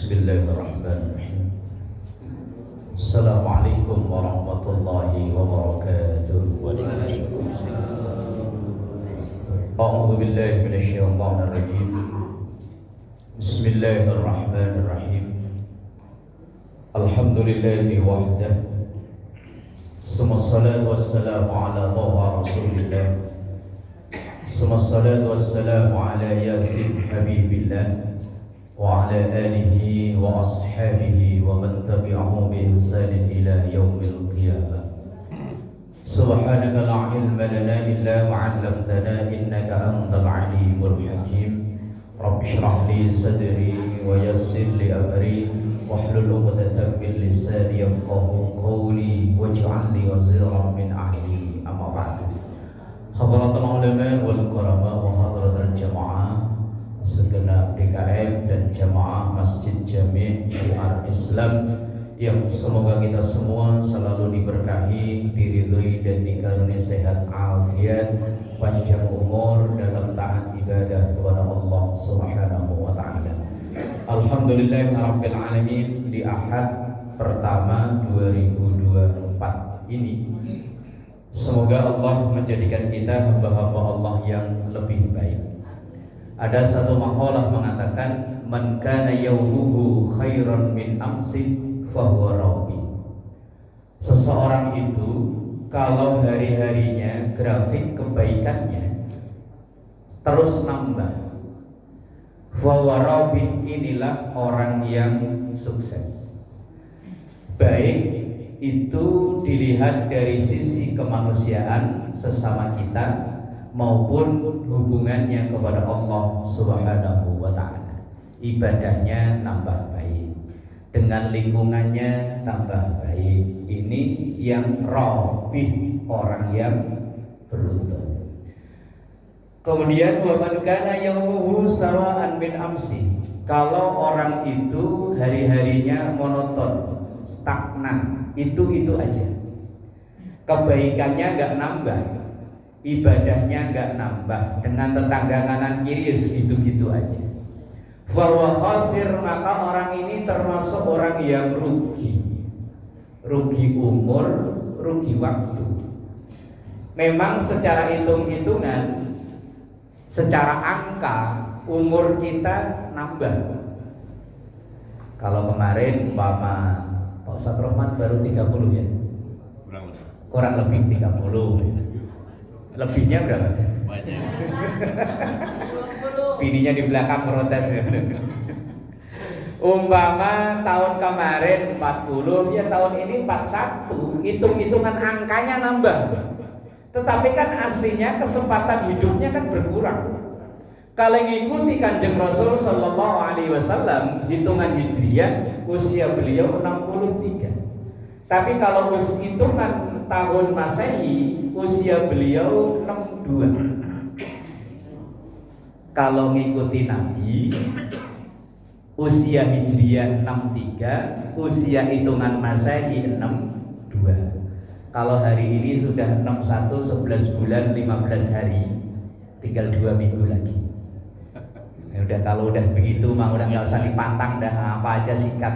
Bismillahirrahmanirrahim. Assalamualaikum warahmatullahi wabarakatuh. A'udzu billahi minasyaitonir rajim. Bismillahirrahmanirrahim. Alhamdulillahi wahdah. Wassalatu wassalamu ala taha Rasulillah. Wassalatu wassalamu ala yasin habibillah wa ala alihi wa ashabihi wa man tabi'ahum bi ihsanin ila yaumil qiyamah. Subhanaka la ilma lana illa ma 'allamtana innaka antal alimul hakim. Rabbi shrah li sadri wa yassir li amri wahlul 'uqdatam min lisani yafqahu qawli waj'al li waziran min ahli. Amma ba'du. Hadratul ulama wal karama wa hadratul jamaah segenap DKM dan jamaah Masjid Jami' Syiar Islam yang semoga kita semua selalu diberkahi, diridhoi dan dikaruniai sehat afiat, panjang umur dalam taat ibadah kepada Allah Subhanahu wa taala. Alhamdulillahirabbil alamin, di Ahad pertama 2024 ini semoga Allah menjadikan kita hamba-hamba Allah yang lebih baik. Ada satu maqalah mengatakan man kana yaumuhu khairan min amsi fahuwa rabbi. Seseorang itu kalau hari-harinya grafik kebaikannya terus nambah, fahuwa rabbi, inilah orang yang sukses. Baik itu dilihat dari sisi kemanusiaan sesama kita maupun hubungannya kepada Allah Subhanahu wa taala. Ibadahnya nambah baik, dengan lingkungannya tambah baik. Ini yang rabih, orang yang beruntung. Kemudian wa man kana yaumuhu sawa'an min amsi. Kalau orang itu hari-harinya monoton, stagnan, itu aja, kebaikannya enggak nambah, ibadahnya enggak nambah, dengan tetangga kanan kiri gitu-gitu aja, fahuwa khasir, maka orang ini termasuk orang yang rugi umur, rugi waktu. Memang secara hitung-hitungan, secara angka umur kita nambah. Kalau kemarin Pak Ustadz Rohman baru 30 ya? Kurang lebih 30. Lebihnya berapa? Banyak. Bininya di belakang protes ya. Umpama tahun kemarin 40, ya tahun ini 41. Hitung-hitungan angkanya nambah. Tetapi kan aslinya kesempatan hidupnya kan berkurang. Kalau ngikuti Kanjeng Rasul sallallahu alaihi wasallam, hitungan hijriyah usia beliau 63. Tapi kalau hitungan tahun Masehi usia beliau 62. Kalau ngikuti Nabi usia hijriyah 63, usia hitungan Masehi 62. Kalau hari ini sudah 61, 11 bulan 15 hari, tinggal 2 minggu lagi. Ya udah, kalau udah begitu mah udah nggak usah dipantang dah, apa aja sikat.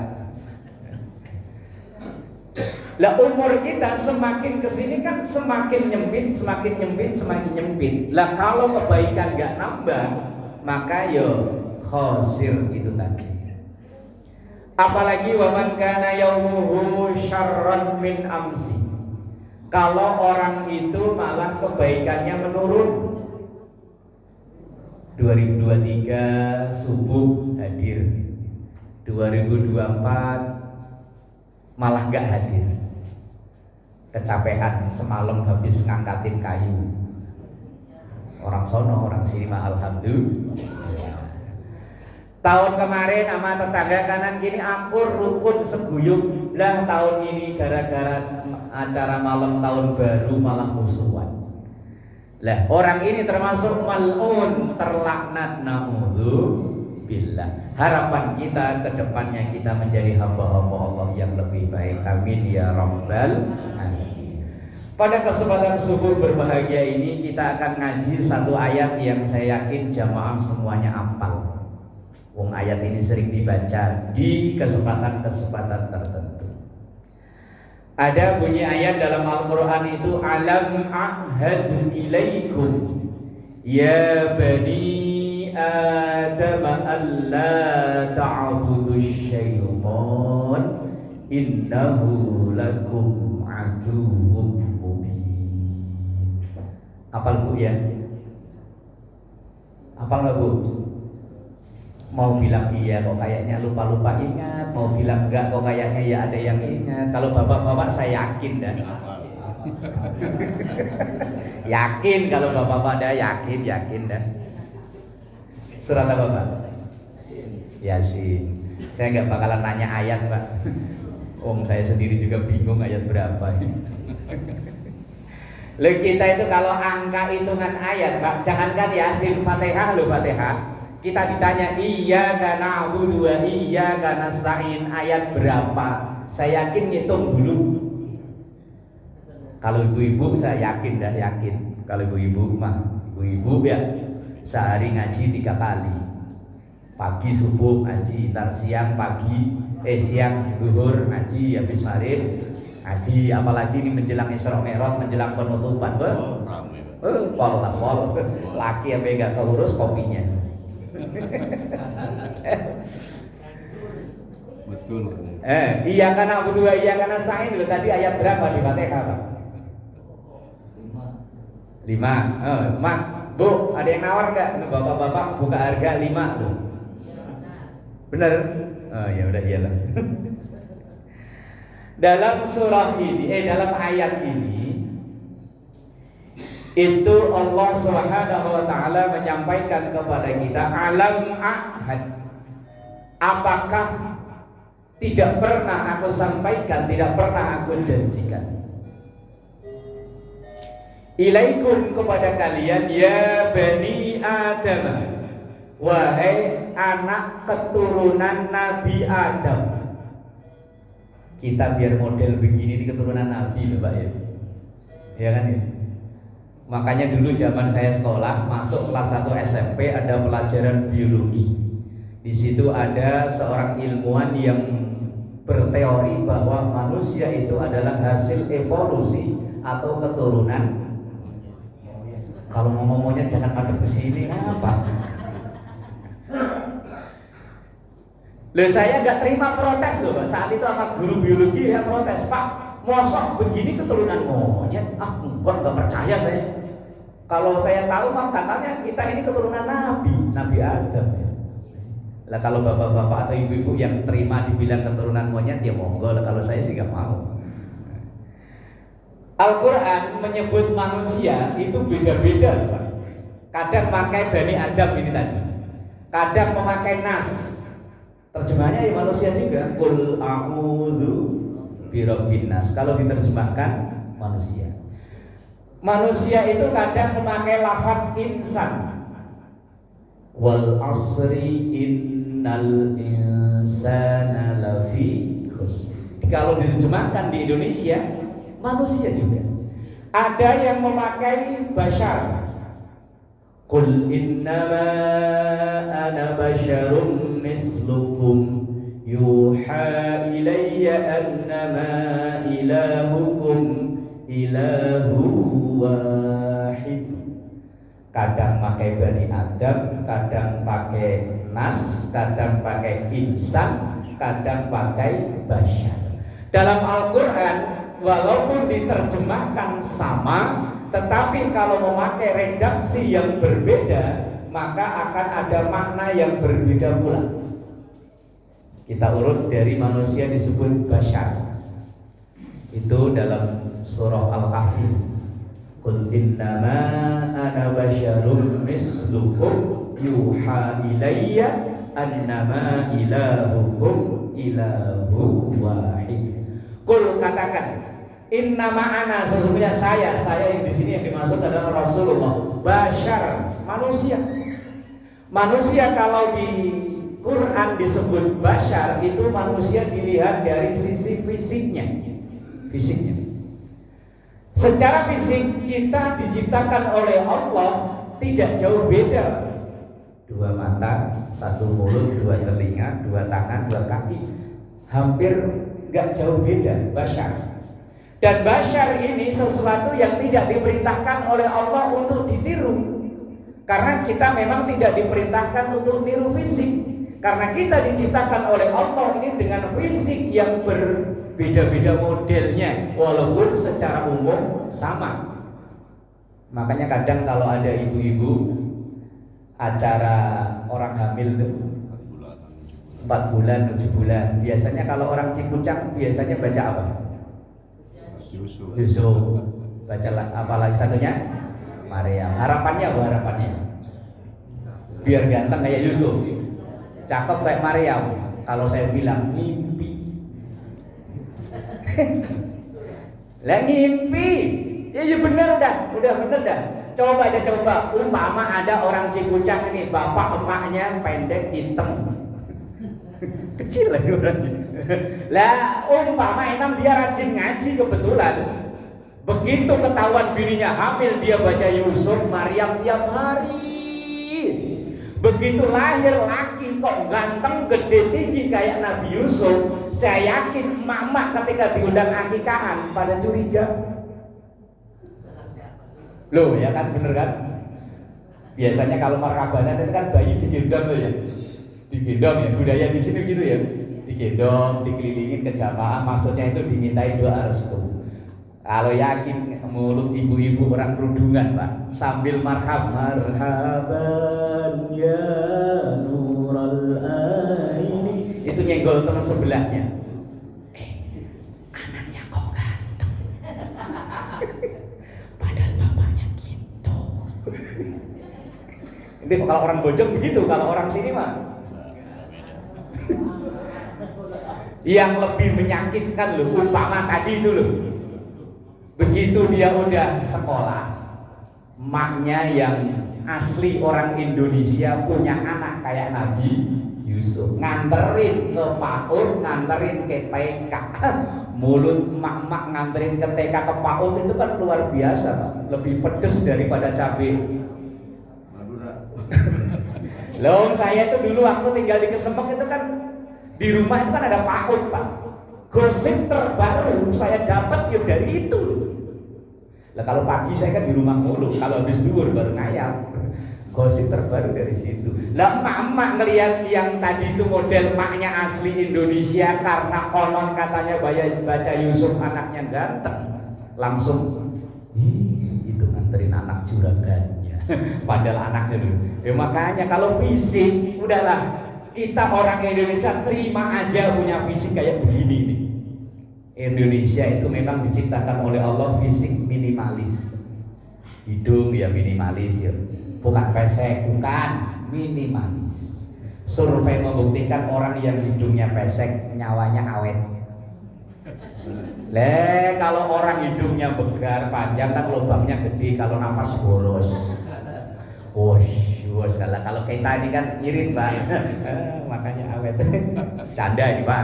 Lah umur kita semakin kesini kan semakin nyempit. Lah kalau kebaikan nggak nambah, maka yo khosir itu tadi. Apalagi waman kana yaumuhu syarran min amsi. Kalau orang itu malah kebaikannya menurun. 2023 subuh hadir, 2024 malah gak hadir, kecapean, semalam habis ngangkatin kayu. Orang sono, orang sini mah alhamdulillah. Tahun kemarin sama tetangga kanan kini akur, rukun, seguyup. Lah tahun ini gara-gara acara malam tahun baru malah musuhan. Lah orang ini termasuk mal'un, terlaknat, na'udzubillah. Harapan kita ke depannya kita menjadi hamba-hamba Allah yang lebih baik. Amin ya rabbal alamin. Pada kesempatan subuh berbahagia ini kita akan ngaji satu ayat yang saya yakin jamaah semuanya hafal. Wong ayat ini sering dibaca di kesempatan-kesempatan tertentu. Ada bunyi ayat dalam Al-Quran itu, alam ahad ilaikum ya bani adam alla ta'budu syaitan innahu lakum aduwwum mubin. Hafal Bu ya? Hafal nggak Bu? Mau bilang iya kok kayaknya lupa-lupa ingat, mau bilang enggak kok kayaknya ya ada yang ingat. Kalau bapak-bapak saya yakin dah. Yakin kalau bapak-bapak dah yakin dah. Surat apa Pak? Yasin. Saya nggak bakalan nanya ayat Pak. Saya sendiri juga bingung ayat berapa. Lalu kita itu kalau angka hitungan ayat Pak, jangankan Yasin, Fatihah loh Fatihah. Kita ditanya iyyaka na'budu wa iyyaka nasta'in ayat berapa? Saya yakin ngitung dulu. Kalau ibu-ibu saya yakin. Kalau ibu-ibu ya sehari ngaji 3 kali. Pagi subuh ngaji, ntar siang siang zuhur ngaji, habis maghrib ngaji, apalagi ini menjelang Isra Mi'raj, menjelang penutupan. Pol laki apa enggak keurus kopinya. Betul. Iya karena berdua iya karena nasta'in dulu tadi ayat berapa di Fatihah Pak? 5. Mak, Bu, ada yang nawar nggak? Bapak-bapak buka harga 5 tuh. Bener? Ya udah iyalah. Dalam surah ini, dalam ayat ini itu Allah Subhanahu wa taala menyampaikan kepada kita alam ahad. Apakah tidak pernah aku sampaikan, tidak pernah aku janjikan ilaikum kepada kalian ya bani Adam, wahai anak keturunan Nabi Adam. Kita biar model begini di keturunan Nabi loh Pak ya. Ya kan ya? Makanya dulu zaman saya sekolah masuk kelas 1 SMP ada pelajaran biologi. Di situ ada seorang ilmuwan yang berteori bahwa manusia itu adalah hasil evolusi atau keturunan. Kalau ngomongnya jangan madep ke sini apa? Loh saya nggak terima protes loh Pak. Saat itu sama guru biologi ya protes, Pak, mosok begini keturunan monyet? Enggak percaya saya. Kalau saya tahu mah katanya kita ini keturunan Nabi Adam ya. Lah kalau bapak-bapak atau ibu-ibu yang terima dibilang keturunan monyet ya monggo, kalau saya sih nggak mau. Al-Quran menyebut manusia itu beda-beda Pak. Kadang pakai Bani Adam ini tadi, kadang memakai nas. Terjemahnya ya manusia juga. Qul a'udzu birabbin nas. Kalau diterjemahkan manusia. Manusia itu kadang memakai lafaz insan. Wal asri innal insana lafi khusr. Kalau diterjemahkan di Indonesia manusia juga. Ada yang memakai bashar. Qul innama ana basyarum mislukum yuha ilayya annama ilahukum ilahu wahid. Kadang pakai Bani Adam, kadang pakai nas, kadang pakai insan, kadang pakai basyar. Dalam Al-Quran walaupun diterjemahkan sama, tetapi kalau memakai redaksi yang berbeda, maka akan ada makna yang berbeda pula. Kita urut dari manusia disebut basyar. Itu dalam surah Al-Kahfi. Qul innama ana basyarum mislukum yuha ilayya annama ilahukum ilahu wahid. Qul katakan, innama ana sesungguhnya saya yang di sini yang dimaksud adalah Rasulullah. Basyar, manusia. Manusia kalau di Quran disebut basyar itu manusia dilihat dari sisi fisiknya. Secara fisik kita diciptakan oleh Allah tidak jauh beda. 2 mata, 1 mulut, 2 telinga, 2 tangan, 2 kaki. Hampir gak jauh beda, bashar. Dan bashar ini sesuatu yang tidak diperintahkan oleh Allah untuk ditiru. Karena kita memang tidak diperintahkan untuk niru fisik. Karena kita diciptakan oleh Allah ini dengan fisik yang berbeda-beda modelnya, walaupun secara umum sama. Makanya kadang kalau ada ibu-ibu acara orang hamil tuh 4 bulan, 7 bulan, biasanya kalau orang Cikucang biasanya baca apa? Yusuf. Baca apa lagi satunya? Maryam. Harapannya apa harapannya? Biar ganteng kayak Yusuf, cakep kayak Maryam. Kalau saya bilang ngimpi. Lah ngimpi. Ya bener dah, udah bener dah. Coba aja coba, umpama ada orang Cikucang ini, bapak emaknya pendek hitam. Kecil lagi orangnya. Lah umpama emang dia rajin ngaji kebetulan. Begitu ketahuan bininya hamil, dia baca Yusuf Maryam tiap hari. Begitu lahir laki kok ganteng, gede, tinggi kayak Nabi Yusuf, saya yakin mama ketika diundang akikahan pada curiga. Loh ya kan, bener kan? Biasanya kalau markabanan itu kan bayi digendong loh ya. Digendong ya, budaya di sini gitu ya. Digendong, dikelilingin ke jamaah, maksudnya itu dimintai doa restu. Kalau yakin mulut ibu-ibu orang kerudungan Pak, sambil marhaban ya nural aini, itu nyenggol teman sebelahnya. Anaknya kok ganteng, padahal bapaknya gitu. Ini kalau orang Bojong begitu, kalau orang sini mah yang lebih menyakitkan loh, umpama tadi dulu. Begitu dia udah sekolah, maknya yang asli orang Indonesia punya anak kayak Nabi Yusuf, nganterin ke PAUD, nganterin ke TK. Mulut mak-mak nganterin ke TK ke PAUD itu kan luar biasa Pak, lebih pedes daripada cabai. Loh saya itu dulu waktu tinggal di Kesempek itu kan di rumah itu kan ada PAUD Pak. Gosip terbaru saya dapat ya dari itu. Lah kalau pagi saya kan di rumah mulu, kalau habis duhur baru ngayap. Gosip terbaru dari situ. Lah emak ngelihat yang tadi itu model maknya asli Indonesia karena konon katanya baca Yusuf anaknya ganteng, langsung itu nganterin anak juragannya. Padahal anaknya dulu. Ya makanya kalau fisik udahlah, kita orang Indonesia terima aja punya fisik kayak begini nih. Indonesia itu memang diciptakan oleh Allah fisik minimalis. Hidung ya minimalis ya. Bukan pesek, bukan, minimalis. Survei membuktikan orang yang hidungnya pesek nyawanya awet. Kalau orang hidungnya begar panjang kan lubangnya gede, kalau nafas boros. Kalau kita ini kan irit Pak. Makanya awet. Canda ini Pak.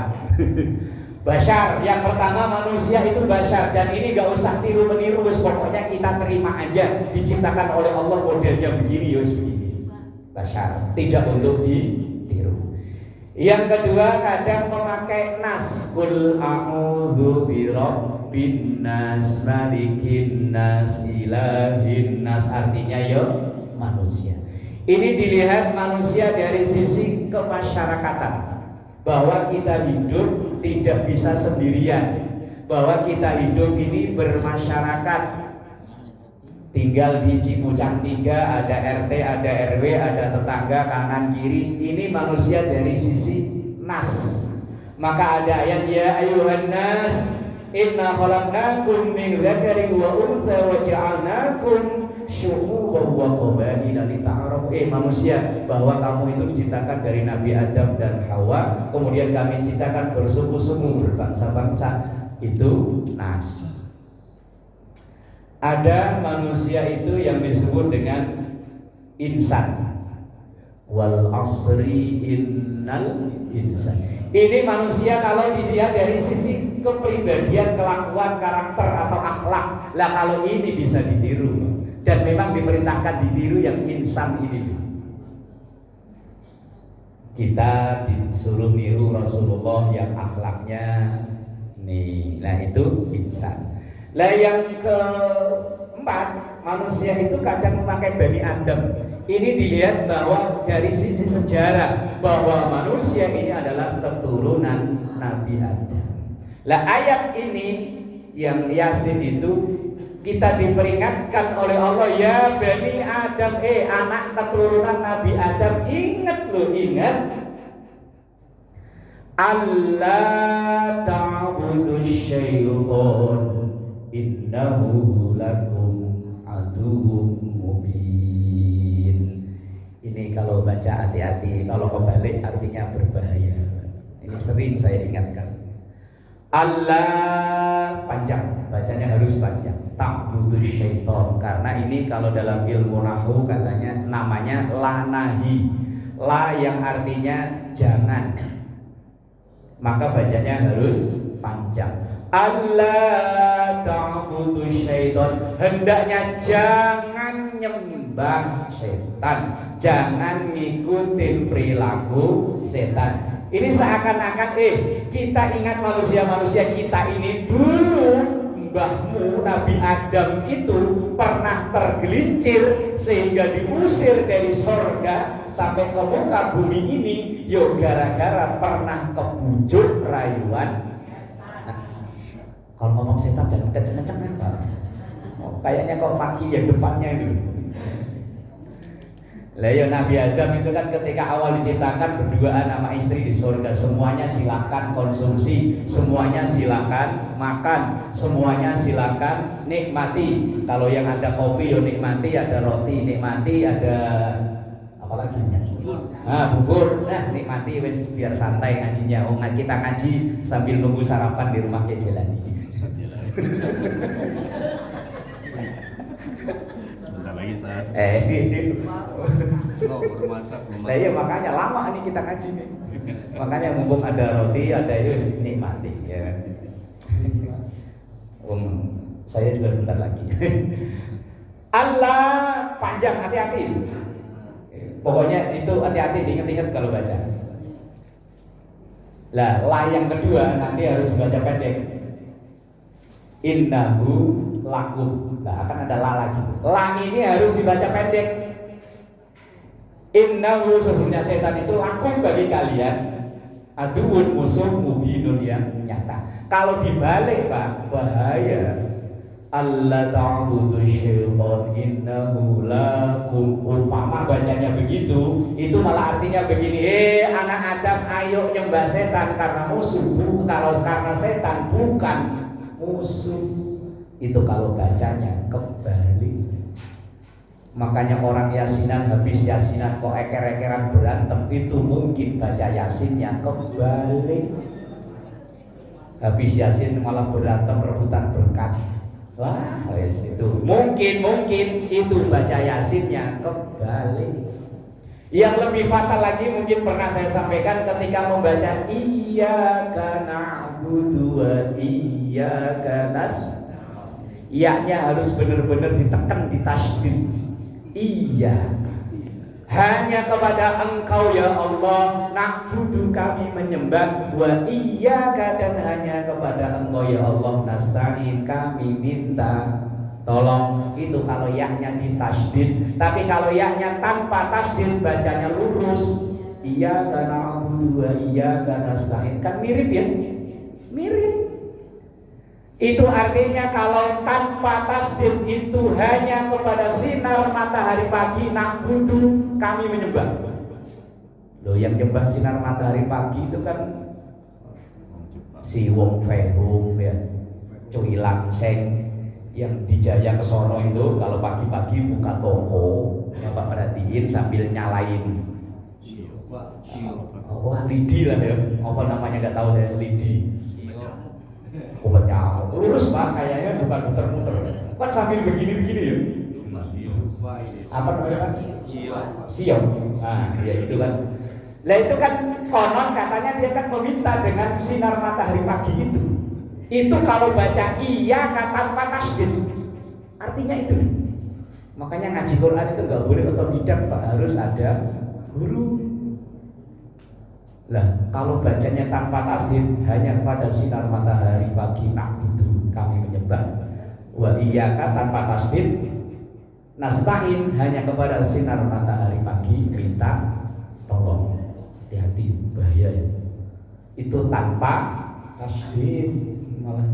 Bashar, yang pertama manusia itu bashar, dan ini gak usah tiru-meniru, pokoknya kita terima aja diciptakan oleh Allah modelnya begini, begini. Bashar, tidak untuk ditiru. Yang kedua kadang memakai nas, qul a'udzu birabbin nas, malikin nas, ilahin nas, artinya ya manusia. Ini dilihat manusia dari sisi kemasyarakatan, bahwa kita hidup tidak bisa sendirian, bahwa kita hidup ini bermasyarakat, tinggal di Cipucang 3, ada RT, ada RW, ada tetangga kanan kiri. Ini manusia dari sisi nas. Maka ada ayat ya ayuhan nas inna khalaqnakum min dzakarin wa untha wa ja'alnakum syu'uban wa qabaila lita'arafu. Manusia, bahwa kamu itu diciptakan dari Nabi Adam dan Hawa, kemudian kami ciptakan bersuku-suku, berbangsa-bangsa. Itu nas. Ada manusia itu yang disebut dengan insan. Wal asri innal insan. Ini manusia kalau dilihat dari sisi kepribadian, kelakuan, karakter atau akhlak. Lah kalau ini bisa ditiru, dan memang diperintahkan ditiru yang insan ini. Kita disuruh niru Rasulullah yang akhlaknya nih. Nah itu insan. Lah yang keempat, manusia itu kadang memakai Bani Adam. Ini dilihat bahwa dari sisi sejarah bahwa manusia ini adalah keturunan Nabi Adam. Lah ayat ini yang Yasin itu kita diperingatkan oleh Allah, ya Bani Adam, anak keturunan Nabi Adam, ingat loh, ingat. Allah ta'budu syaitan innahu lakum aduwwum mubin. Ini kalau baca hati-hati, kalau kebalik artinya berbahaya. Ini sering saya ingatkan. Allah panjang, bacanya harus panjang. Ta'budu syaitan, karena ini kalau dalam ilmu nahwu katanya namanya la nahi. La yang artinya jangan, maka bacanya harus panjang. Allah ta'budu syaitan, hendaknya jangan nyembah setan, jangan ngikutin perilaku setan. Ini seakan-akan kita ingat manusia-manusia kita ini dulu mbahmu Nabi Adam itu pernah tergelincir sehingga diusir dari sorga sampai ke muka bumi ini, yo gara-gara pernah kebujuk rayuan. Kalau ngomong setan jangan kenceng-kenceng Pak. Kayaknya kok maki yang depannya itu. Lah ya Nabi Adam itu kan ketika awal diciptakan berduaan sama istri di surga, semuanya silahkan konsumsi, semuanya silahkan makan, semuanya silahkan nikmati. Kalau yang ada kopi ya nikmati, ada roti nikmati, ada apa lagi? Bubur. Nah nikmati wis biar santai ngajinya. Oh kita ngaji sambil nunggu sarapan di rumah Kejelani. Bentar lagi saat nah iya makanya lama nih kita ngaji nih. Makanya mumpung ada roti, ada itu nikmati ya. Saya juga bentar lagi. Allah panjang, hati-hati. Pokoknya itu hati-hati, diinget-inget kalau baca. Lah, la yang kedua nanti harus dibaca pendek. Innahu lakum. Nah, akan ada la lagi. La ini harus dibaca pendek. Innahu, sesungguhnya setan itu lakum bagi kalian, aduun musuh mubinun yang nyata. Kalau dibalik Pak, bahaya. Allah ta'budu syaitan innahu lakum. Umpama bacanya begitu, itu malah artinya begini, anak Adam ayo nyembah setan karena musuh. Kalau karena setan bukan musuh. Itu kalau bacanya kebalik. Makanya orang yasinan, habis yasinan kok eker-ekeran berantem, itu mungkin baca yasinnya kebalik. Habis yasin malah berantem rebutan berkat. Wah, wes itu mungkin itu baca yasinnya kebalik. Yang lebih fatal lagi mungkin pernah saya sampaikan ketika membaca iyyaka na'budu wa iyyaka nasta'in. Iya-nya harus benar-benar ditekan, ditasydid. Iya, hanya kepada Engkau ya Allah na'budu, kami menyembah, wa iyyaka, dan hanya kepada Engkau ya Allah nasta'in, kami minta tolong. Itu kalau ya-nya ditasydid. Tapi kalau ya-nya tanpa tasydid bacanya lurus, iyyaka na'budu wa iyyaka nasta'in. Kan mirip ya? Mirip. Itu artinya kalau tanpa tasdid itu hanya kepada sinar matahari pagi, na'budu, kami menyembah. Loh, yang nyembah sinar matahari pagi itu kan si Wong Fei Hung ya, Cui Lang Seng yang di Jaya Kesono itu kalau pagi-pagi buka toko, Bapak perhatiin sambil nyalain lidi lah ya, apa namanya nggak tahu saya, lidi. Obatnya lurus Pak, kayaknya bukan muter-muter. Kan sambil begini-begini ya. Apa namanya? Siok. Nah, ya itu kan. Lah itu kan konon katanya dia kan meminta dengan sinar matahari pagi itu. Itu kalau baca iya tanpa tasdid. Artinya itu. Makanya ngaji Quran itu nggak boleh otodidak Pak, harus ada guru. Lah, kalau bacanya tanpa tasdid hanya pada sinar matahari pagi, nah itu kami menyembah. Wa iyyaka tanpa tasdid nasta'in hanya kepada sinar matahari pagi minta tolong. Hati-hati, bahaya ya. Itu tanpa tasdid malah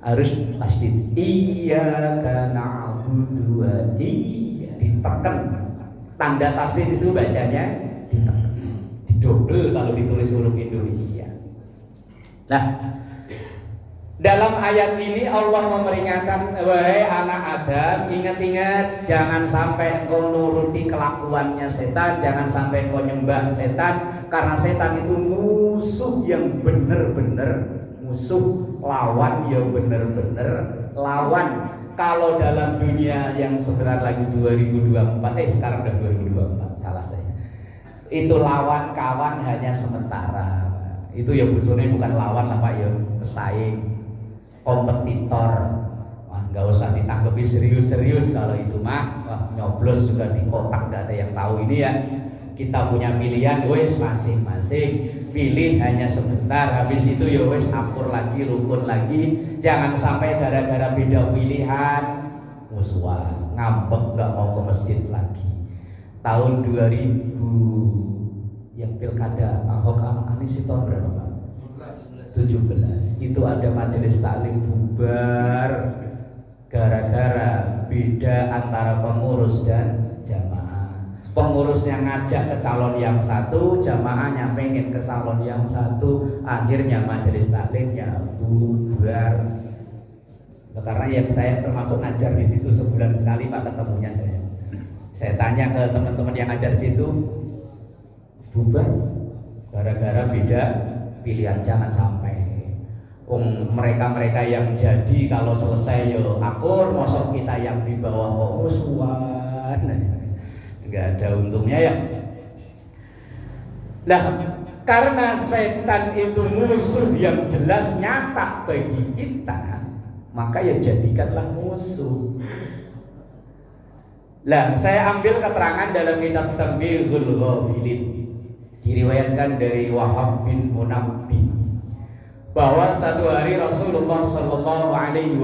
harus tasdid. Iyyaka na'budu wa iyyaka ditekan. Tanda tasdid itu bacanya ditekan. Double kalau ditulis huruf Indonesia. Nah, dalam ayat ini Allah memperingatkan, wahai anak Adam, ingat-ingat jangan sampai engkau nuruti kelakuannya setan, jangan sampai engkau nyembah setan, karena setan itu musuh yang benar-benar musuh, lawan yang benar-benar lawan. Kalau dalam dunia yang sebentar lagi 2024, sekarang udah 2024, salah saya. Itu lawan kawan hanya sementara. Itu ya bosone bukan lawan lah Pak ya, pesaing, kompetitor. Wah, nggak usah ditanggapi serius-serius kalau itu mah. Wah, nyoblos juga di kotak, nggak ada yang tahu ini ya. Kita punya pilihan, wes masing-masing. Pilih hanya sebentar, habis itu ya wes akur lagi, rukun lagi. Jangan sampai gara-gara beda pilihan musuhan, ngambek nggak mau ke masjid lagi. Tahun 2000 yang pilkada Ahok sama Anies itu tahun berapa Pak? 17. Itu ada majelis taklim bubar gara-gara beda antara pengurus dan jamaah. Pengurusnya ngajak ke calon yang satu, jamaahnya pengen ke calon yang satu, akhirnya majelis taklimnya bubar. Karena yang saya termasuk ngajar di situ sebulan sekali Pak ketemunya saya. Saya tanya ke teman-teman yang ngajar di situ, bubar gara-gara beda pilihan. Jangan sampai mereka-mereka yang jadi kalau selesai yo akur, mosok kita yang di bawah kok musuhan, nggak ada untungnya ya. Nah, karena setan itu musuh yang jelas nyata bagi kita, maka ya jadikanlah musuh. Lah, saya ambil keterangan dalam kitab Tanbihul Ghafilin, diriwayatkan dari Wahab bin Munabbih, bahwa satu hari Rasulullah Shallallahu Alaihi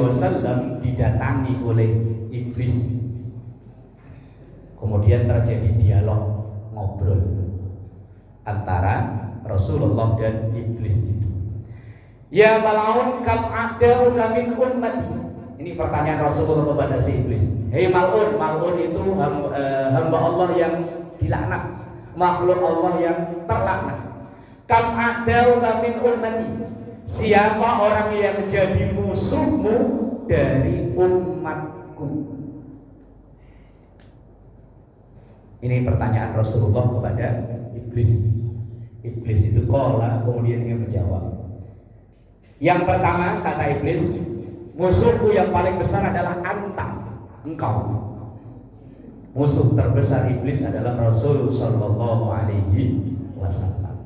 Wasallam didatangi oleh iblis. Kemudian terjadi dialog ngobrol antara Rasulullah dan iblis itu. Ya mal'un kam a'da'uka min ummati. Ini pertanyaan Rasulullah kepada si iblis. Hei mal'un, mal'un itu hamba Allah yang dilaknat, makhluk Allah yang terlaknat. Kam a'da'uka min ummati. Siapa orang yang menjadi musuhmu dari umatku? Ini pertanyaan Rasulullah kepada iblis. Iblis itu qala, kemudian dia menjawab. Yang pertama kata iblis, musuhku yang paling besar adalah anta, engkau. Musuh terbesar iblis adalah Rasul Sallallahu Alaihi Wasallam.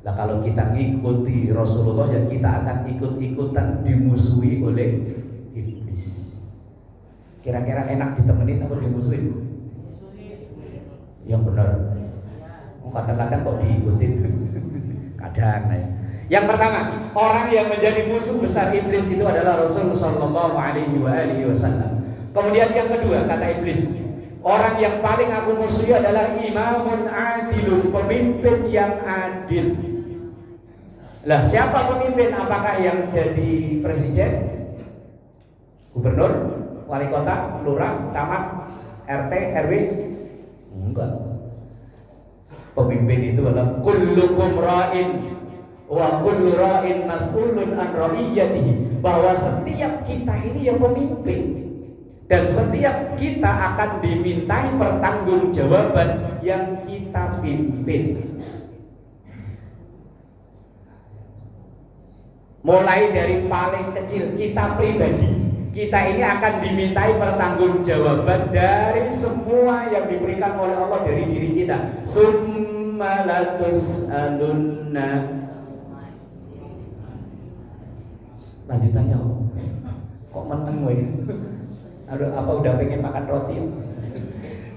Nah kalau kita ngikuti Rasulullah ya kita akan ikut-ikutan dimusuhi oleh iblis. Kira-kira enak ditemenin atau dimusuhin? Yang benar. Kadang-kadang kok diikutin. Kadang ya. Yang pertama, orang yang menjadi musuh besar iblis itu adalah Rasul Sallallahu Alaihi Wasallam. Kemudian yang kedua kata iblis, orang yang paling aku musuhi adalah imamun adilun, pemimpin yang adil. Lah siapa pemimpin? Apakah yang jadi presiden, gubernur, wali kota, lurah, camat, RT, RW? Enggak. Pemimpin itu adalah kullukum ra'in wa kullu ra'in mas'ulun an ra'iyatihi, bahwa setiap kita ini yang pemimpin dan setiap kita akan dimintai pertanggungjawaban yang kita pimpin. Mulai dari paling kecil kita pribadi, kita ini akan dimintai pertanggungjawaban dari semua yang diberikan oleh Allah dari diri kita. Summa latus'alunna. Lanjutannya kok meneng weh? Aduh, apa udah pengen makan roti?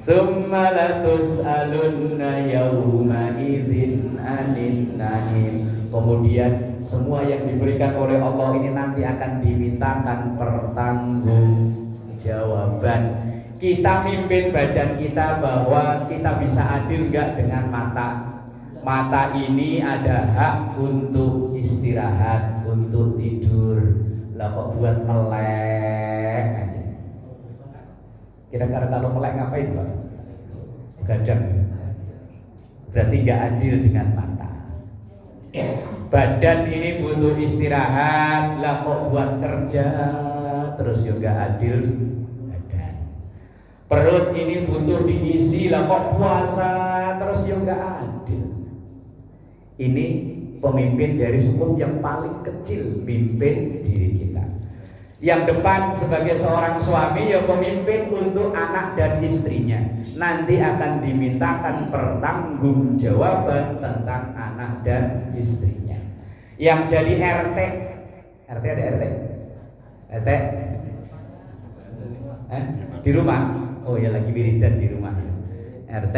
Summa latus'alunna yawma idzin anin na'im. Kemudian semua yang diberikan oleh Allah ini nanti akan dimintakan pertanggungjawaban. Kita mimpin badan kita bahwa kita bisa adil enggak dengan mata. Mata ini ada hak untuk istirahat, untuk tidur. Lah kok buat melek aja. Kira-kira kalau melek ngapain, Pak? Gadang. Berarti nggak adil dengan mata. Badan ini butuh istirahat, lah kok buat kerja terus juga adil badan. Perut ini butuh diisi, lah kok puasa terus juga adil. Ini pemimpin dari skop yang paling kecil, mimpin diri kita. Yang depan sebagai seorang suami ya pemimpin untuk anak dan istrinya. Nanti akan dimintakan pertanggungjawaban tentang anak dan istrinya. Yang jadi RT, RT ada RT? RT? Di rumah? Oh ya lagi wiridan di rumah. RT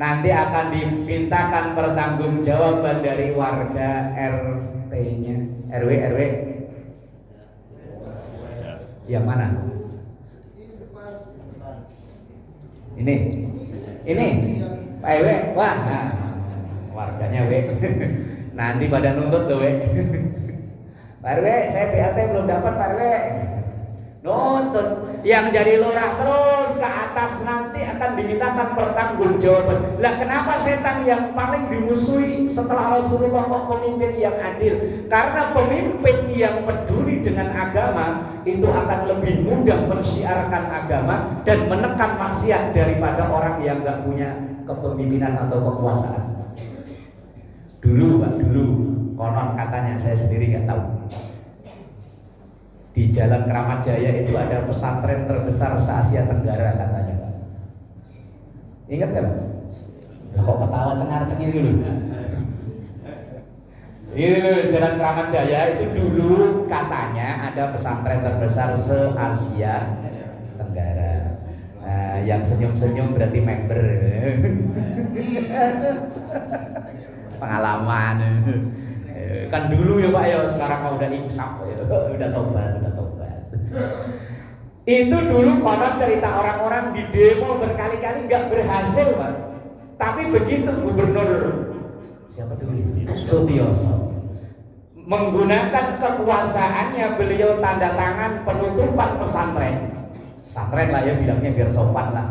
nanti akan dimintakan pertanggungjawaban dari warga RT-nya. RW, RW. Yang mana? Ini Pak RW. Wah, nah, warganya W. Nanti pada nuntut loh W. Pak RW, saya BLT belum dapat Pak RW. Nuntut. Yang jadi lurah terus ke atas nanti akan dimintakan pertanggungjawaban. Lah kenapa setan yang paling dimusuhi setelah Rasulullah kok pemimpin yang adil? Karena pemimpin yang peduli dengan agama itu akan lebih mudah mensiarkan agama dan menekan maksiat daripada orang yang nggak punya kepemimpinan atau kekuasaan. Dulu Pak, dulu konon katanya, saya sendiri nggak tahu. Di Jalan Keramat Jaya itu ada pesantren terbesar se-Asia Tenggara katanya, Pak. Ingat kan? Lah kok ketawa cengar-cengir dulu. Itu Jalan Keramat Jaya itu dulu katanya ada pesantren terbesar se-Asia Tenggara. Nah, yang senyum-senyum berarti member. Pengalaman. Kan dulu ya Pak ya, sekarang udah insaf ya, udah tobat. Itu dulu konon cerita orang-orang di demo berkali-kali nggak berhasil Pak. Tapi begitu gubernur siapa dulu? Sutioso menggunakan kekuasaannya, beliau tanda tangan penutupan pesantren. Pesantren lah ya bilangnya biar sopan lah.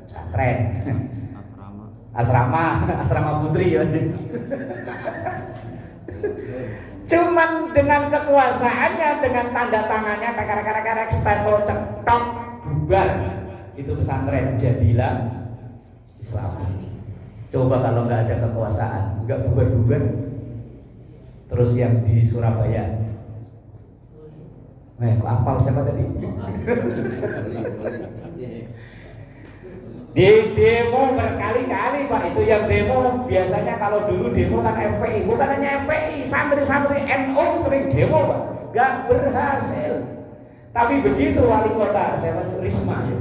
Pesantren. Asrama putri ya. Cuman dengan kekuasaannya, dengan tanda tangannya, karek stempel cetok bubar, itu pesantren jadilah Islam. Coba kalau nggak ada kekuasaan, nggak bubar. Terus yang di Surabaya, kok apal siapa tadi? Di demo berkali-kali Pak, itu yang demo biasanya kalau dulu demo kan FPI, bukan hanya FPI, santri-santri NU sering demo Pak, gak berhasil. Tapi begitu wali kota, saya Risma ya,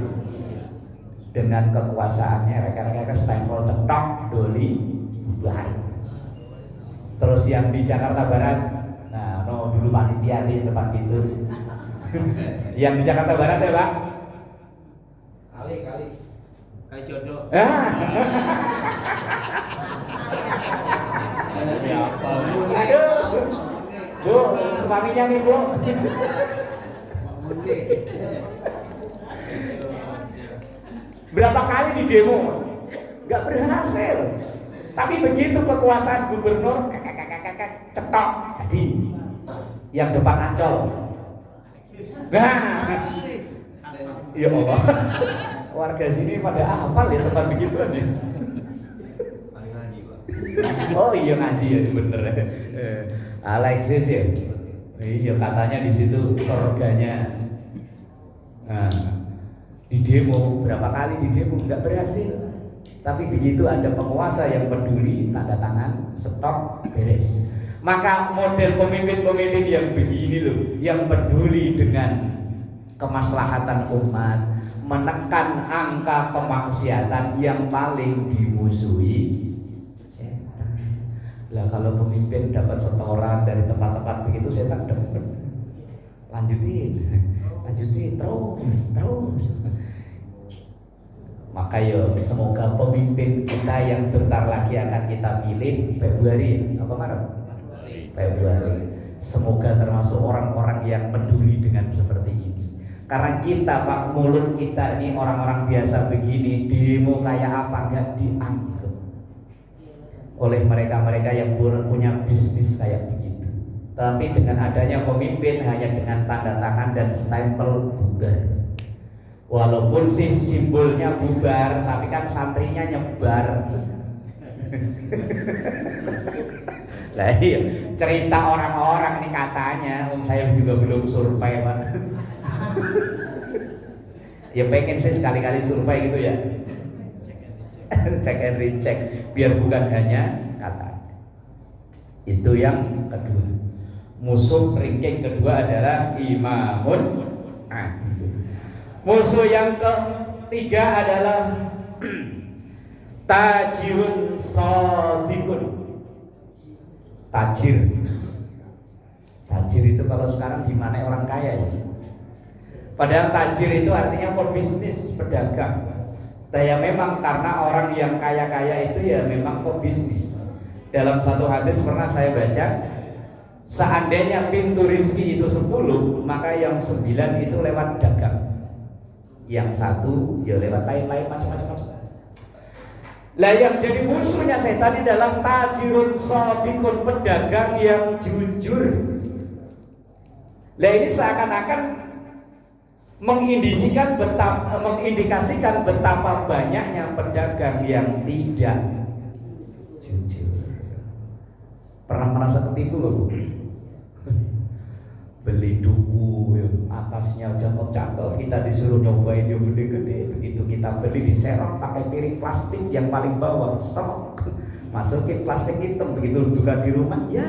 dengan kekuasaannya rekan-rekan stempel cetok doli bubar. Terus yang di Jakarta Barat, nah dulu panitia di tempat itu. Yang di Jakarta Barat ya Pak? Kali jodoh. Aduh, Bu, suaminya nih Bu. Berapa kali di demo, nggak berhasil. Tapi begitu kekuasaan gubernur, cetok, jadi yang depan Ancol. Nah, ya Allah. Warga sini pada hafal ya tempat begituan ya. Oh iya ngaji ya bener. Alexis ya. Iya katanya di situ surganya. Nah, di demo berapa kali di demo nggak berhasil. Tapi begitu ada penguasa yang peduli, tanda tangan, stop, beres. Maka model pemimpin-pemimpin yang begini loh, yang peduli dengan kemaslahatan umat, menekan angka kemaksiatan yang paling dimusuhi setan. Lah kalau pemimpin dapat setoran dari tempat-tempat begitu, setan demen. Lanjutin terus. Maka yo semoga pemimpin kita yang bentar lagi akan kita pilih Februari apa Maret? Februari. Semoga termasuk orang-orang yang peduli dengan seperti ini. Karena kita Pak, mulut kita ini orang-orang biasa begini, demo kayak apa gak dianggap oleh mereka-mereka yang punya bisnis kayak begitu. Tapi dengan adanya pemimpin hanya dengan tanda tangan dan stempel bubar. Walaupun sih simbolnya bubar, tapi kan santrinya nyebar. Lah iya, cerita orang-orang ini katanya, saya juga belum survei Pak. Ya pengen sih sekali-kali survei gitu ya. Cek and recheck, biar bukan hanya kata. Itu yang kedua. Musuh ranking kedua adalah imamun adil. Musuh yang ketiga adalah tajirun shadikun. Tajir itu kalau sekarang gimana orang kaya ya? Padahal tajir itu artinya pebisnis, pedagang. Ya memang karena orang yang kaya-kaya itu ya memang pebisnis. Dalam satu hadis pernah saya baca, seandainya pintu rizki itu 10, maka yang 9 itu lewat dagang, yang satu ya lewat lain-lain macam-macam. Lah yang jadi musuhnya setan adalah tajirun shadikun, pedagang yang jujur. Lah ini seakan-akan mengindikasikan betapa banyaknya pedagang yang tidak jujur. Pernah merasa ketipu loh Bu? Beli duku atasnya cakep-cakep, kita disuruh nyobain yang gede-gede, begitu kita beli diserok pakai piring plastik yang paling bawah, serok masukin plastik hitam, begitu buka di rumah ya.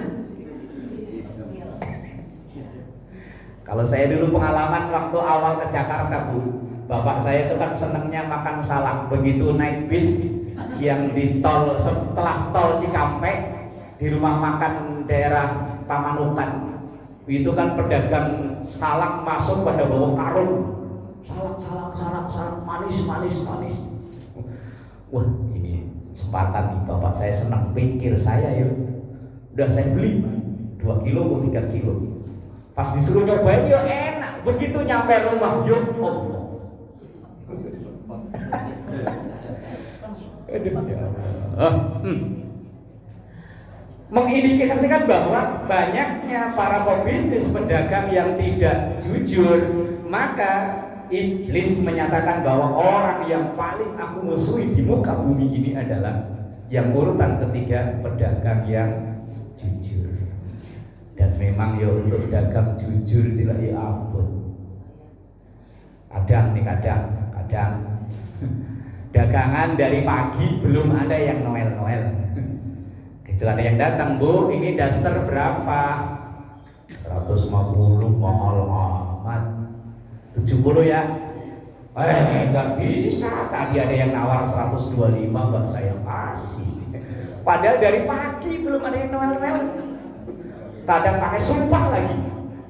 Kalau saya dulu pengalaman waktu awal ke Jakarta Bu, bapak saya itu kan senangnya makan salak, begitu naik bis yang di tol, setelah tol Cikampek, di rumah makan daerah Pamanukan itu kan pedagang salak masuk pada bawa karung salak manis. Wah ini kesempatan nih, bapak saya senang, pikir saya ya udah saya beli 2 kilo atau 3 kilo. Pas disuruh nyobain ya enak, begitu nyampe rumah yo Allah. Mengindikasikan bahwa banyaknya para pebisnis pedagang yang tidak jujur, maka iblis menyatakan bahwa orang yang paling aku musuhi di muka bumi ini adalah yang urutan ketiga, pedagang yang jujur. Dan memang ya untuk dagang jujur tidak ya ampun. Kadang dagangan dari pagi belum ada yang Noel. Itu ada yang datang, Bu, ini daster berapa? 150, mahal amat. 70 ya? Enggak bisa. Tadi ada yang nawar 125, enggak saya kasih. Padahal dari pagi belum ada yang Noel. Kadang pakai sumpah lagi.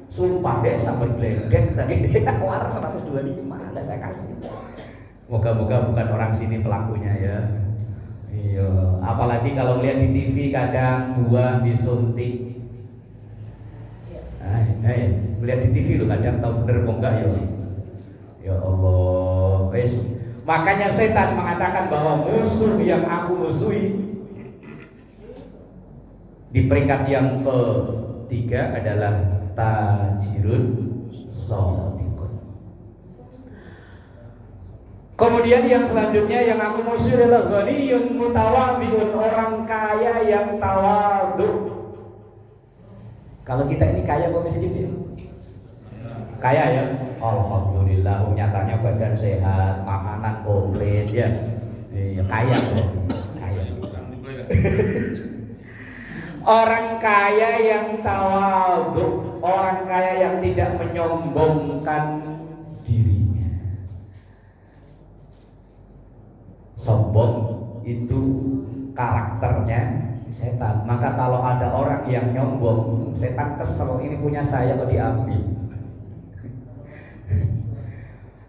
Sumpah deh sampai bledek, tadi dia nawar 125, enggak saya kasih. Moga-moga bukan orang sini pelakunya ya. Iya, apalagi kalau lihat di TV kadang buah disuntik. Lihat di TV lo kadang tahu bener kok enggak ya. Ya Allah, wes. Makanya setan mengatakan bahwa musuh yang aku musuhi di peringkat yang ketiga adalah tajirun shadikun. Kemudian yang selanjutnya yang aku musuh adalah ghaniyun mutawadhi'un, orang kaya yang tawadhu. Kalau kita ini kaya apa miskin sih? Kaya ya? Alhamdulillah, nyatanya badan sehat, makanan komplit ya. Kaya kok. Kaya. Orang kaya yang tawadhu, orang kaya yang tidak menyombongkan dirinya. sombong itu karakternya setan. Maka kalau ada orang yang nyombong, setan kesel, ini punya saya kok diambil.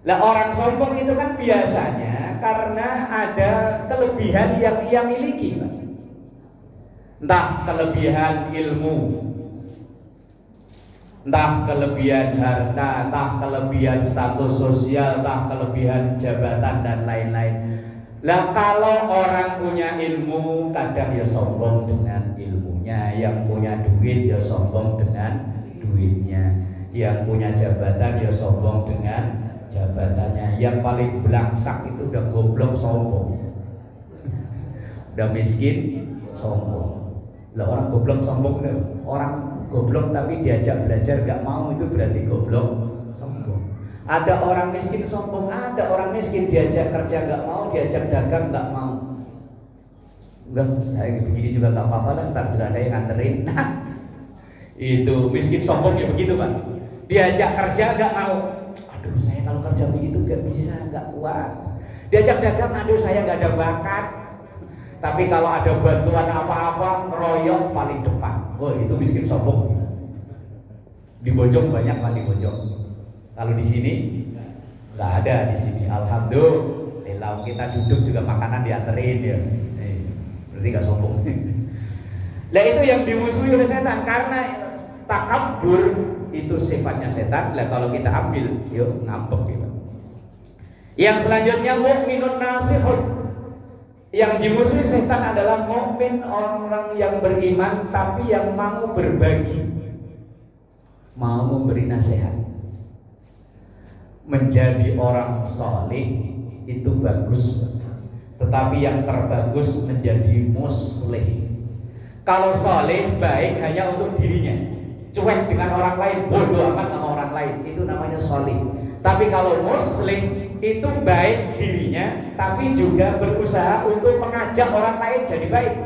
Lah orang sombong itu kan biasanya karena ada kelebihan yang ia miliki, Pak. Entah kelebihan ilmu, entah kelebihan harta, entah kelebihan status sosial, entah kelebihan jabatan dan lain-lain. Lah kalau orang punya ilmu kadang ya sombong dengan ilmunya, yang punya duit ya sombong dengan duitnya, yang punya jabatan ya sombong dengan jabatannya. Yang paling belangsak itu udah goblok sombong, udah miskin sombong. Lah orang goblok sombong kan? Orang goblok tapi diajak belajar gak mau, itu berarti goblok sombong. Ada orang miskin sombong, ada orang miskin diajak kerja gak mau, diajak dagang gak mau. Enggak, saya begini juga gak apa-apa lah, ntar juga ada yang nganterin. Nah, itu miskin sombong ya begitu, Pak. Diajak kerja gak mau. Aduh, saya kalau kerja begitu gak bisa, gak kuat. Diajak dagang, aduh saya gak ada bakat. Tapi kalau ada bantuan apa-apa, ngeroyok paling depan. Oh, itu miskin sombong. Di Bojong banyak Pak, di Bojong. Kalau di sini nggak ada di sini. Alhamdulillah kita duduk juga makanan dianterin ya. Berarti nggak sombong. Nah itu yang dimusuhi oleh setan karena takabur itu sifatnya setan. Lah kalau kita ambil, yuk ngambek gitu. Yang selanjutnya mukminun nasihun. Yang dimusuhi setan adalah mukmin, orang yang beriman tapi yang mau berbagi, mau memberi nasihat. Menjadi orang soleh itu bagus, tetapi yang terbagus menjadi muslih. Kalau soleh baik hanya untuk dirinya, cuek dengan orang lain, bodoh amat sama orang lain, itu namanya soleh. Tapi kalau muslih itu baik dirinya, tapi juga berusaha untuk mengajak orang lain jadi baik.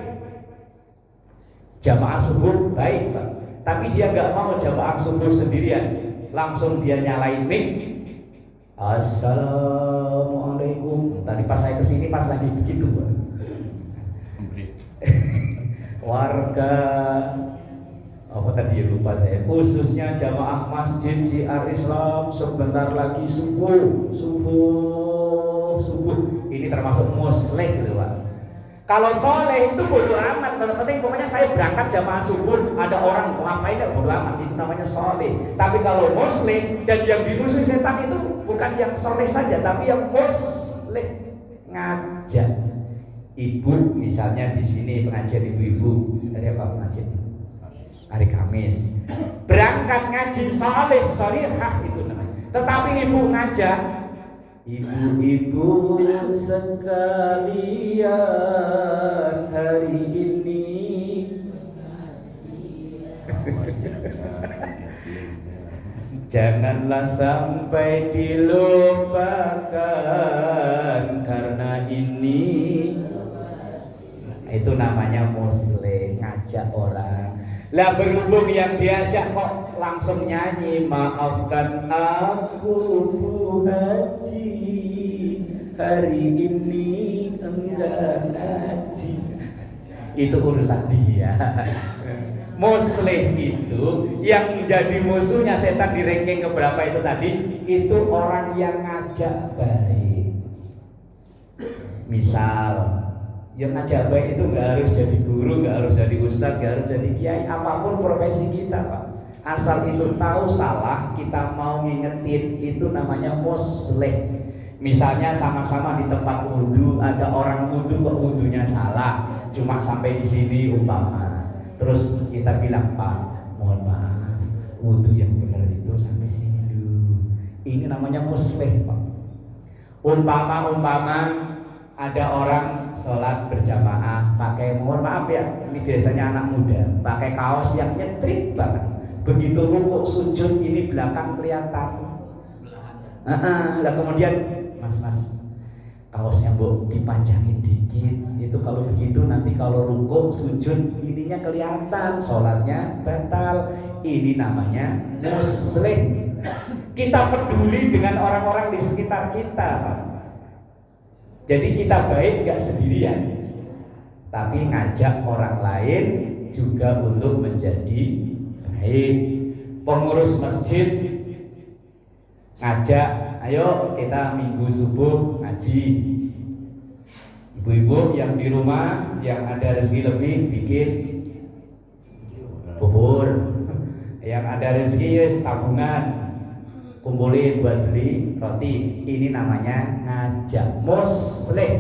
Jamaah subuh baik Pak, tapi dia nggak mau jamaah subuh sendirian, langsung dia nyalain mic. Assalamualaikum. Tadi pas saya kesini pas lagi begitu, Pak. Warga apa tadi lupa saya, khususnya jamaah masjid Syiar Islam sebentar lagi subuh. Ini termasuk muslih gitu, Pak. Kalau soleh itu bodoh amat, penting pokoknya saya berangkat jamaah subuh, ada orang mau ngapain ya bodoh amat, itu namanya soleh. Tapi kalau muslih, dan yang dimusuhi setan itu bukan yang soleh saja, tapi yang muslih, ngajak. Ibu misalnya di sini pengajian ibu-ibu, dari apa pengajian? Hari Kamis. Berangkat ngaji soleh, solihah itu namanya. Tetapi ibu ngajak, ibu-ibu sekalian hari ini janganlah sampai dilupakan karena ini, itu namanya muslih, ngajak orang. Lah berhubung yang diajak kok langsung nyanyi, maafkan aku Bu Haji, hari ini enggak ngaji. Itu urusan dia. Muslih itu yang jadi musuhnya setan di ranking keberapa itu tadi, itu orang yang ngajak baik. Misal yang ngajak baik itu nggak harus jadi guru, nggak harus jadi ustadz, nggak harus jadi kiai, apapun profesi kita Pak. Asal itu tahu salah, kita mau ngingetin, itu namanya muslih. Misalnya sama-sama di tempat wudhu, ada orang wudhu kok wudhunya salah, cuma sampai di sini umpama. Terus kita bilang, Pak, mohon maaf, wudhu yang benar itu sampai sini dulu. Ini namanya muslih Pak. Umpama ada orang sholat berjamaah pakai, mohon maaf ya, ini biasanya anak muda, pakai kaos yang nyetrik banget. Begitu rukuk sujud ini belakang kelihatan. Lah kemudian mas kaosnya Bu dipanjangin dikit. Itu kalau begitu nanti kalau rukuk sujud ininya kelihatan, sholatnya batal. Ini namanya muslih. Kita peduli dengan orang-orang di sekitar kita Pak. Jadi kita baik gak sendirian, tapi ngajak orang lain juga untuk menjadi baik. Pengurus masjid ngajak, ayo kita minggu subuh ngaji. Ibu-ibu yang di rumah yang ada rezeki lebih bikin bubur, yang ada rezeki ya tabungan, kumpulin buat beli roti. Ini namanya ngajak. Muslim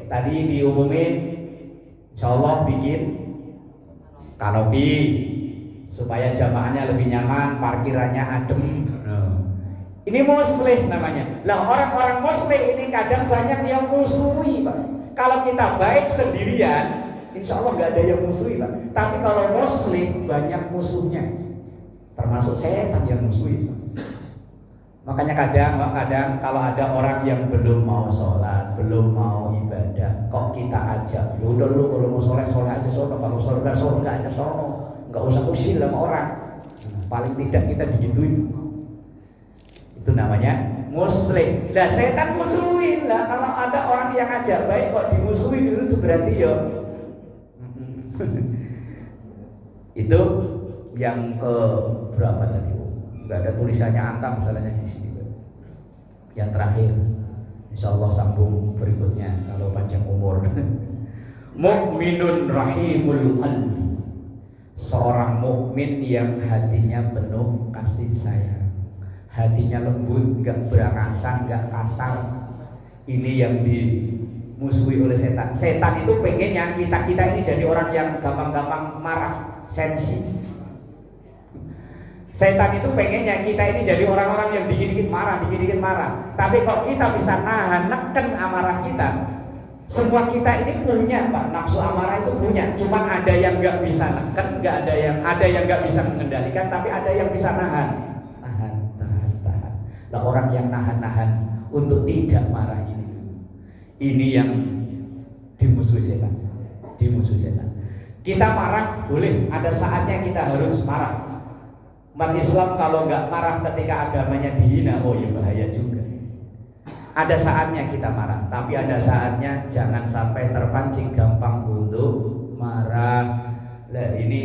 tadi diumumin, insyaallah bikin kanopi supaya jamaahnya lebih nyaman, parkirannya adem. Ini muslim namanya. Lah orang-orang muslim ini kadang banyak yang musuhi, Pak. Kalau kita baik sendirian, insya Allah nggak ada yang musuhi, Pak. Tapi kalau muslim banyak musuhnya, termasuk setan yang musuhi, Pak. Makanya kadang kalau ada orang yang belum mau sholat, belum mau ibadah, kok kita ajak, ya udah lu kalau mau sholat aja sono, kalau sholat aja sono, nggak usah usil sama orang. Paling tidak kita digituin. Itu namanya muslim. Lah setan musuhin lah. Kalau ada orang yang ngajak baik kok dimusuhin, itu berarti ya itu yang ke berapa tadi? Nggak ada tulisannya angka masalahnya di sini. Yang terakhir, insya Allah sambung berikutnya kalau panjang umur. Mukminun rahimul qalbi, seorang mukmin yang hatinya penuh kasih sayang, hatinya lembut, nggak berangasan, nggak kasar. Ini yang dimusuhi oleh setan. Setan itu pengennya kita ini jadi orang yang gampang-gampang marah, sensi. Setan itu pengennya kita ini jadi orang-orang yang dikit-dikit marah. Tapi kok kita bisa nahan, neken amarah kita. Semua kita ini punya, Pak, nafsu amarah itu punya. Cuma ada yang nggak bisa neken, ada yang nggak bisa mengendalikan, tapi ada yang bisa nahan. Tahan. Nah, orang yang nahan untuk tidak marah ini yang dimusuhi setan. Kita marah boleh, ada saatnya kita harus marah. Umat Islam kalau nggak marah ketika agamanya dihina, oh ya bahaya juga. Ada saatnya kita marah, tapi ada saatnya jangan sampai terpancing gampang untuk marah. Nah, ini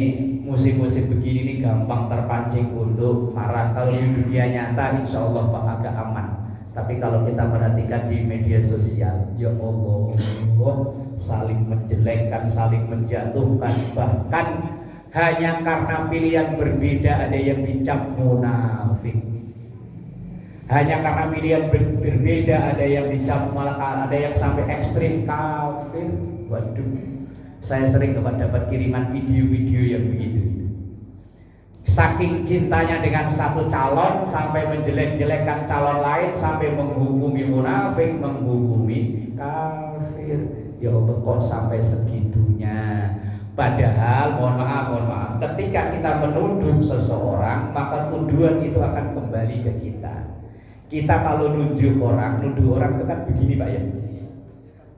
musim-musim begini nih gampang terpancing untuk marah. Kalau di dunia nyata insya Allah Pak agak aman. Tapi kalau kita perhatikan di media sosial, ya Allah, saling menjelekkan, saling menjatuhkan, bahkan hanya karena pilihan berbeda ada yang dicap munafik. Hanya karena pilihan berbeda ada yang dicap, malah ada yang sampai ekstrim kafir. Waduh, saya sering dapat kiriman video-video yang begitu. Saking cintanya dengan satu calon sampai menjelek-jelekkan calon lain, sampai menghukumi munafik, menghukumi kafir. Ya Allah, kok sampai segitunya? Padahal mohon maaf, ketika kita menuduh seseorang, maka tuduhan itu akan kembali ke kita. Kita kalau nuduh orang itu kan begini, Pak ya.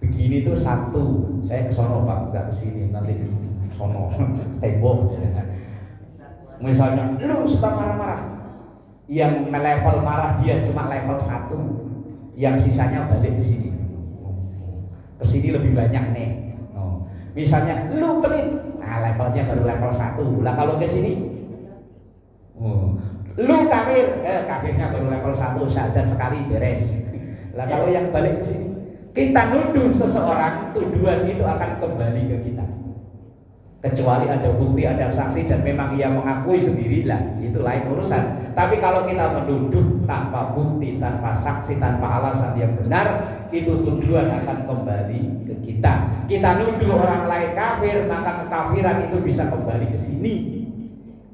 Begini tuh satu, saya ke sono Pak, enggak ke sini, nanti sono tembok. Misalnya, lu suka marah-marah, yang level marah dia cuma level 1, yang sisanya balik ke sini. Ke sini lebih banyak nih. Misalnya lu pelit, nah levelnya baru level 1. Lah kalau ke sini, lu kafir, kafirnya baru level 1, syahadat sekali beres. Lah kalau yang balik ke sini, kita nuduh seseorang, tuduhan itu akan kembali ke kita. Kecuali ada bukti, ada saksi dan memang ia mengakui sendiri, lah itu lain urusan. Tapi kalau kita menuduh tanpa bukti, tanpa saksi, tanpa alasan yang benar, itu tuduhan akan kembali ke kita. Kita nuduh orang lain kafir, maka kekafiran itu bisa kembali ke sini.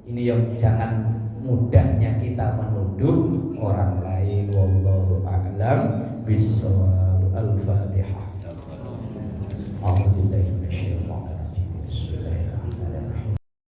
Ini yang jangan mudahnya kita menuduh orang lain. Wallahu a'lam bishawab. Al-Fatihah. A'udzubillahi minasyaitonir rajim.